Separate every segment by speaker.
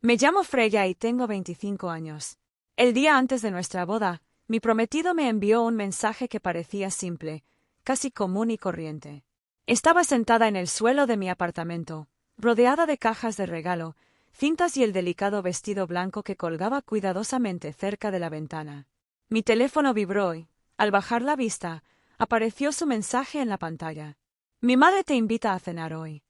Speaker 1: Me llamo Freya y tengo 25 años. El día antes de nuestra boda, mi prometido me envió un mensaje que parecía simple, casi común y corriente. Estaba sentada en el suelo de mi apartamento, rodeada de cajas de regalo, cintas y el delicado vestido blanco que colgaba cuidadosamente cerca de la ventana. Mi teléfono vibró y, al bajar la vista, apareció su mensaje en la pantalla. Mi madre te invita a cenar hoy.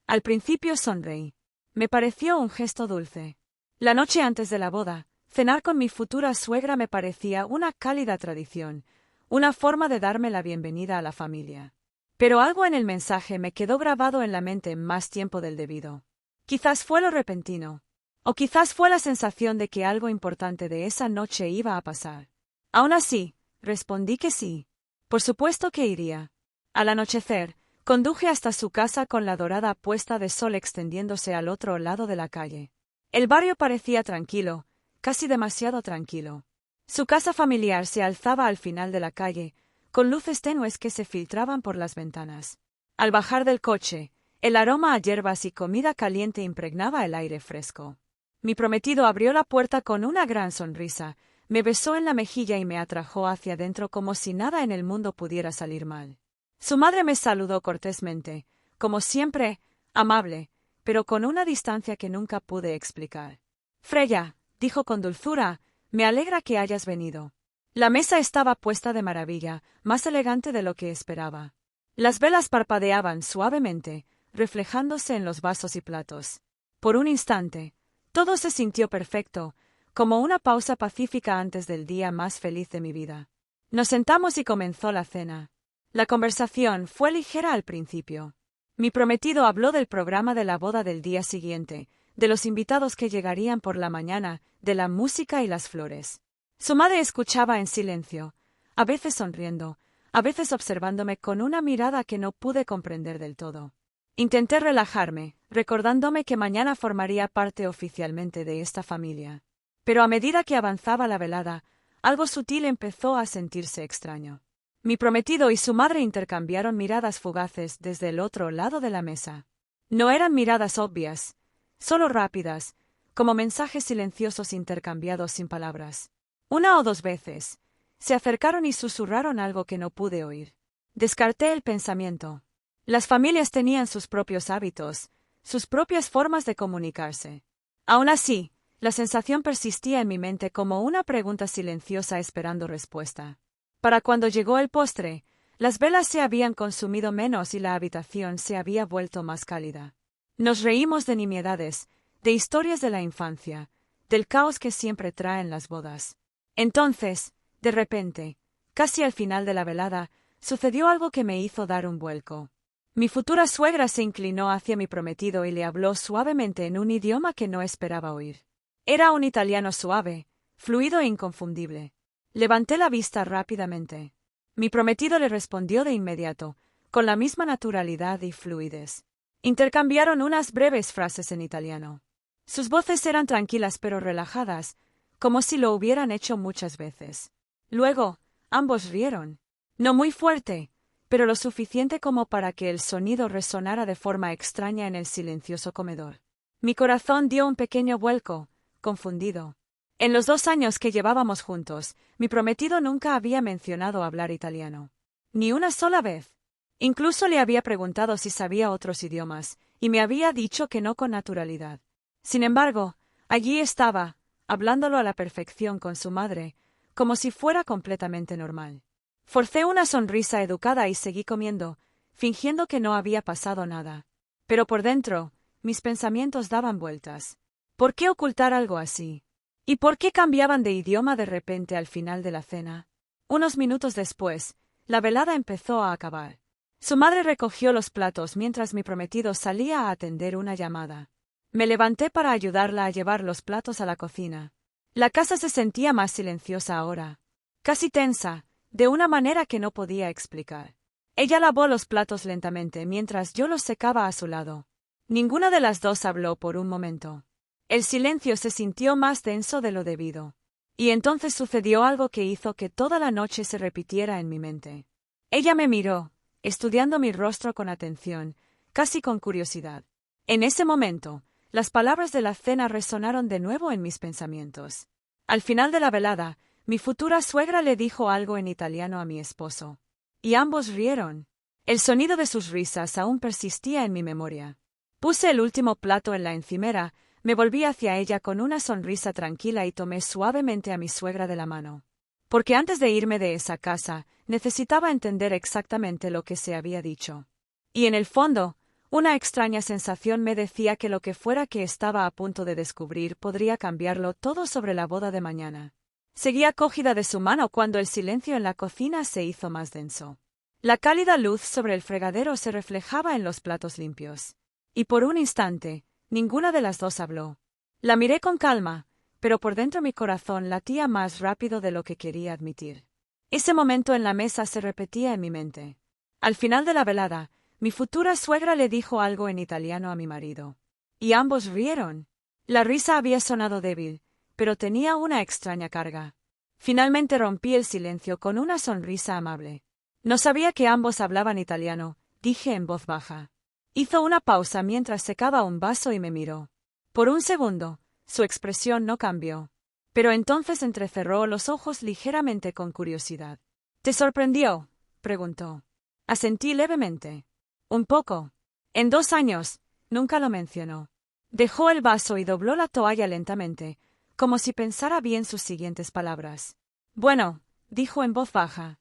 Speaker 1: Al principio sonreí. Me pareció un gesto dulce. La noche antes de la boda, cenar con mi futura suegra me parecía una cálida tradición, una forma de darme la bienvenida a la familia. Pero algo en el mensaje me quedó grabado en la mente más tiempo del debido. Quizás fue lo repentino, o quizás fue la sensación de que algo importante de esa noche iba a pasar. Aún así, respondí que sí. Por supuesto que iría. Al anochecer, conduje hasta su casa con la dorada puesta de sol extendiéndose al otro lado de la calle. El barrio parecía tranquilo, casi demasiado tranquilo. Su casa familiar se alzaba al final de la calle, con luces tenues que se filtraban por las ventanas. Al bajar del coche, el aroma a hierbas y comida caliente impregnaba el aire fresco. Mi prometido abrió la puerta con una gran sonrisa, me besó en la mejilla y me atrajo hacia adentro como si nada en el mundo pudiera salir mal. Su madre me saludó cortésmente, como siempre, amable, pero con una distancia que nunca pude explicar. Freya, dijo con dulzura, me alegra que hayas venido. La mesa estaba puesta de maravilla, más elegante de lo que esperaba. Las velas parpadeaban suavemente, reflejándose en los vasos y platos. Por un instante, todo se sintió perfecto, como una pausa pacífica antes del día más feliz de mi vida. Nos sentamos y comenzó la cena. La conversación fue ligera al principio. Mi prometido habló del programa de la boda del día siguiente, de los invitados que llegarían por la mañana, de la música y las flores. Su madre escuchaba en silencio, a veces sonriendo, a veces observándome con una mirada que no pude comprender del todo. Intenté relajarme, recordándome que mañana formaría parte oficialmente de esta familia. Pero a medida que avanzaba la velada, algo sutil empezó a sentirse extraño. Mi prometido y su madre intercambiaron miradas fugaces desde el otro lado de la mesa. No eran miradas obvias, solo rápidas, como mensajes silenciosos intercambiados sin palabras. Una o dos veces, se acercaron y susurraron algo que no pude oír. Descarté el pensamiento. Las familias tenían sus propios hábitos, sus propias formas de comunicarse. Aún así, la sensación persistía en mi mente como una pregunta silenciosa esperando respuesta. Para cuando llegó el postre, las velas se habían consumido menos y la habitación se había vuelto más cálida. Nos reímos de nimiedades, de historias de la infancia, del caos que siempre traen las bodas. Entonces, de repente, casi al final de la velada, sucedió algo que me hizo dar un vuelco. Mi futura suegra se inclinó hacia mi prometido y le habló suavemente en un idioma que no esperaba oír. Era un italiano suave, fluido e inconfundible. Levanté la vista rápidamente. Mi prometido le respondió de inmediato, con la misma naturalidad y fluidez. Intercambiaron unas breves frases en italiano. Sus voces eran tranquilas pero relajadas, como si lo hubieran hecho muchas veces. Luego, ambos rieron. No muy fuerte, pero lo suficiente como para que el sonido resonara de forma extraña en el silencioso comedor. Mi corazón dio un pequeño vuelco, confundido. En los 2 años que llevábamos juntos, mi prometido nunca había mencionado hablar italiano. Ni una sola vez. Incluso le había preguntado si sabía otros idiomas, y me había dicho que no con naturalidad. Sin embargo, allí estaba, hablándolo a la perfección con su madre, como si fuera completamente normal. Forcé una sonrisa educada y seguí comiendo, fingiendo que no había pasado nada. Pero por dentro, mis pensamientos daban vueltas. ¿Por qué ocultar algo así? ¿Y por qué cambiaban de idioma de repente al final de la cena? Unos minutos después, la velada empezó a acabar. Su madre recogió los platos mientras mi prometido salía a atender una llamada. Me levanté para ayudarla a llevar los platos a la cocina. La casa se sentía más silenciosa ahora, casi tensa, de una manera que no podía explicar. Ella lavó los platos lentamente mientras yo los secaba a su lado. Ninguna de las dos habló por un momento. El silencio se sintió más denso de lo debido. Y entonces sucedió algo que hizo que toda la noche se repitiera en mi mente. Ella me miró, estudiando mi rostro con atención, casi con curiosidad. En ese momento, las palabras de la cena resonaron de nuevo en mis pensamientos. Al final de la velada, mi futura suegra le dijo algo en italiano a mi esposo. Y ambos rieron. El sonido de sus risas aún persistía en mi memoria. Puse el último plato en la encimera, me volví hacia ella con una sonrisa tranquila y tomé suavemente a mi suegra de la mano. Porque antes de irme de esa casa, necesitaba entender exactamente lo que se había dicho. Y en el fondo, una extraña sensación me decía que lo que fuera que estaba a punto de descubrir podría cambiarlo todo sobre la boda de mañana. Seguía cogida de su mano cuando el silencio en la cocina se hizo más denso. La cálida luz sobre el fregadero se reflejaba en los platos limpios. Y por un instante, ninguna de las dos habló. La miré con calma, pero por dentro mi corazón latía más rápido de lo que quería admitir. Ese momento en la mesa se repetía en mi mente. Al final de la velada, mi futura suegra le dijo algo en italiano a mi marido. Y ambos rieron. La risa había sonado débil, pero tenía una extraña carga. Finalmente rompí el silencio con una sonrisa amable. No sabía que ambos hablaban italiano, dije en voz baja. Hizo una pausa mientras secaba un vaso y me miró. Por un segundo, su expresión no cambió. Pero entonces entrecerró los ojos ligeramente con curiosidad. ¿Te sorprendió?, preguntó. Asentí levemente. Un poco. En 2 años, nunca lo mencionó. Dejó el vaso y dobló la toalla lentamente, como si pensara bien sus siguientes palabras. Bueno, dijo en voz baja.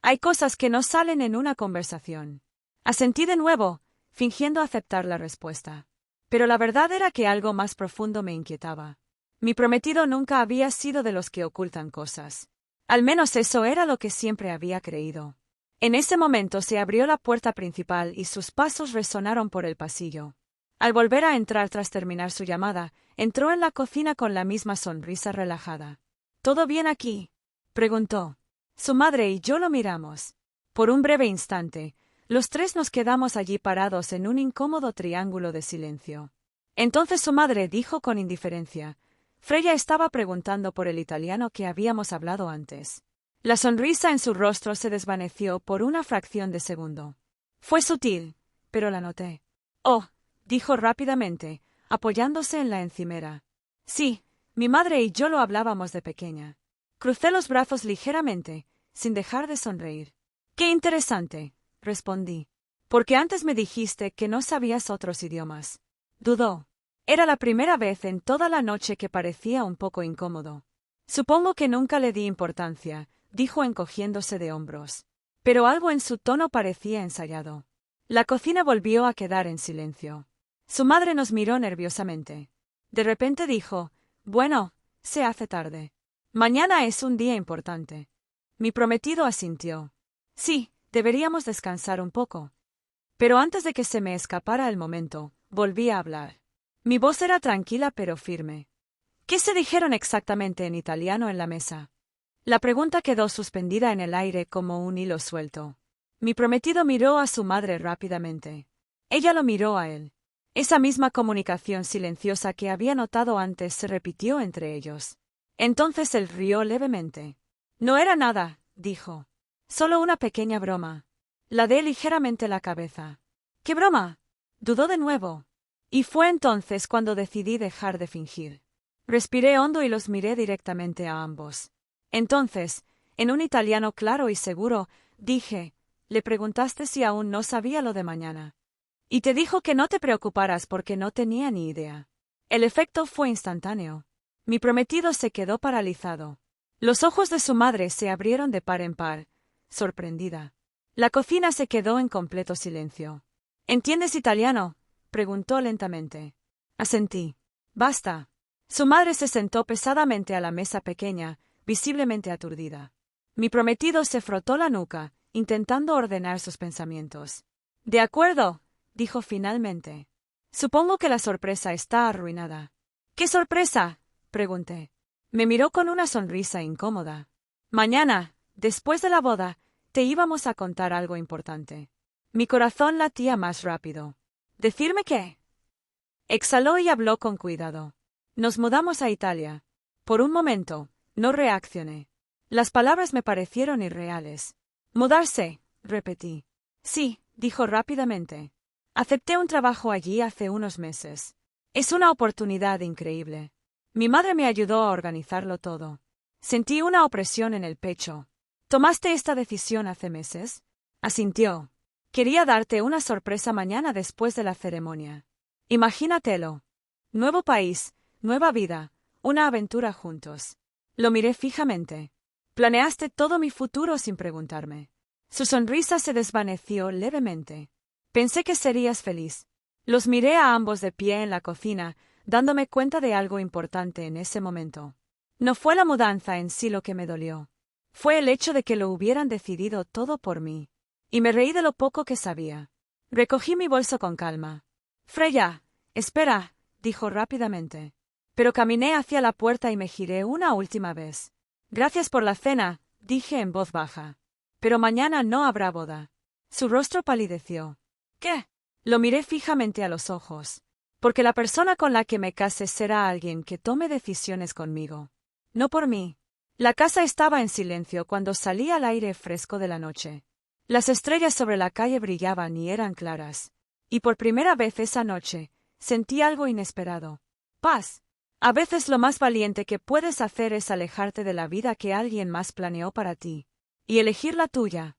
Speaker 1: Hay cosas que no salen en una conversación. Asentí de nuevo, fingiendo aceptar la respuesta. Pero la verdad era que algo más profundo me inquietaba. Mi prometido nunca había sido de los que ocultan cosas. Al menos eso era lo que siempre había creído. En ese momento se abrió la puerta principal y sus pasos resonaron por el pasillo. Al volver a entrar tras terminar su llamada, entró en la cocina con la misma sonrisa relajada. ¿Todo bien aquí?, preguntó. Su madre y yo lo miramos. Por un breve instante, los tres nos quedamos allí parados en un incómodo triángulo de silencio. Entonces su madre dijo con indiferencia: Freya estaba preguntando por el italiano que habíamos hablado antes. La sonrisa en su rostro se desvaneció por una fracción de segundo. Fue sutil, pero la noté. Oh, dijo rápidamente, apoyándose en la encimera. Sí, mi madre y yo lo hablábamos de pequeña. Crucé los brazos ligeramente, sin dejar de sonreír. Qué interesante, respondí. Porque antes me dijiste que no sabías otros idiomas. Dudó. Era la primera vez en toda la noche que parecía un poco incómodo. Supongo que nunca le di importancia, dijo encogiéndose de hombros. Pero algo en su tono parecía ensayado. La cocina volvió a quedar en silencio. Su madre nos miró nerviosamente. De repente dijo: Bueno, se hace tarde. Mañana es un día importante. Mi prometido asintió. Sí, deberíamos descansar un poco. Pero antes de que se me escapara el momento, volví a hablar. Mi voz era tranquila pero firme. ¿Qué se dijeron exactamente en italiano en la mesa? La pregunta quedó suspendida en el aire como un hilo suelto. Mi prometido miró a su madre rápidamente. Ella lo miró a él. Esa misma comunicación silenciosa que había notado antes se repitió entre ellos. Entonces él rió levemente. No era nada, dijo. Solo una pequeña broma. Ladeé ligeramente la cabeza. ¿Qué broma? Dudó de nuevo. Y fue entonces cuando decidí dejar de fingir. Respiré hondo y los miré directamente a ambos. Entonces, en un italiano claro y seguro, dije: Le preguntaste si aún no sabía lo de mañana. Y te dijo que no te preocuparas porque no tenía ni idea. El efecto fue instantáneo. Mi prometido se quedó paralizado. Los ojos de su madre se abrieron de par en par, sorprendida. La cocina se quedó en completo silencio. ¿Entiendes italiano?, preguntó lentamente. Asentí. Basta. Su madre se sentó pesadamente a la mesa pequeña, visiblemente aturdida. Mi prometido se frotó la nuca, intentando ordenar sus pensamientos. De acuerdo, dijo finalmente. Supongo que la sorpresa está arruinada. ¿Qué sorpresa?, pregunté. Me miró con una sonrisa incómoda. Mañana, después de la boda, te íbamos a contar algo importante. Mi corazón latía más rápido. ¿Decirme qué? Exhaló y habló con cuidado. Nos mudamos a Italia. Por un momento, no reaccioné. Las palabras me parecieron irreales. ¿Mudarse?, repetí. Sí, dijo rápidamente. Acepté un trabajo allí hace unos meses. Es una oportunidad increíble. Mi madre me ayudó a organizarlo todo. Sentí una opresión en el pecho. ¿Tomaste esta decisión hace meses? Asintió. Quería darte una sorpresa mañana después de la ceremonia. Imagínatelo. Nuevo país, nueva vida, una aventura juntos. Lo miré fijamente. Planeaste todo mi futuro sin preguntarme. Su sonrisa se desvaneció levemente. Pensé que serías feliz. Los miré a ambos de pie en la cocina, dándome cuenta de algo importante en ese momento. No fue la mudanza en sí lo que me dolió. Fue el hecho de que lo hubieran decidido todo por mí. Y me reí de lo poco que sabía. Recogí mi bolso con calma. Freya, espera, dijo rápidamente. Pero caminé hacia la puerta y me giré una última vez. Gracias por la cena, dije en voz baja. Pero mañana no habrá boda. Su rostro palideció. ¿Qué? Lo miré fijamente a los ojos. Porque la persona con la que me case será alguien que tome decisiones conmigo. No por mí. La casa estaba en silencio cuando salí al aire fresco de la noche. Las estrellas sobre la calle brillaban y eran claras. Y por primera vez esa noche, sentí algo inesperado. Paz. A veces lo más valiente que puedes hacer es alejarte de la vida que alguien más planeó para ti. Y elegir la tuya.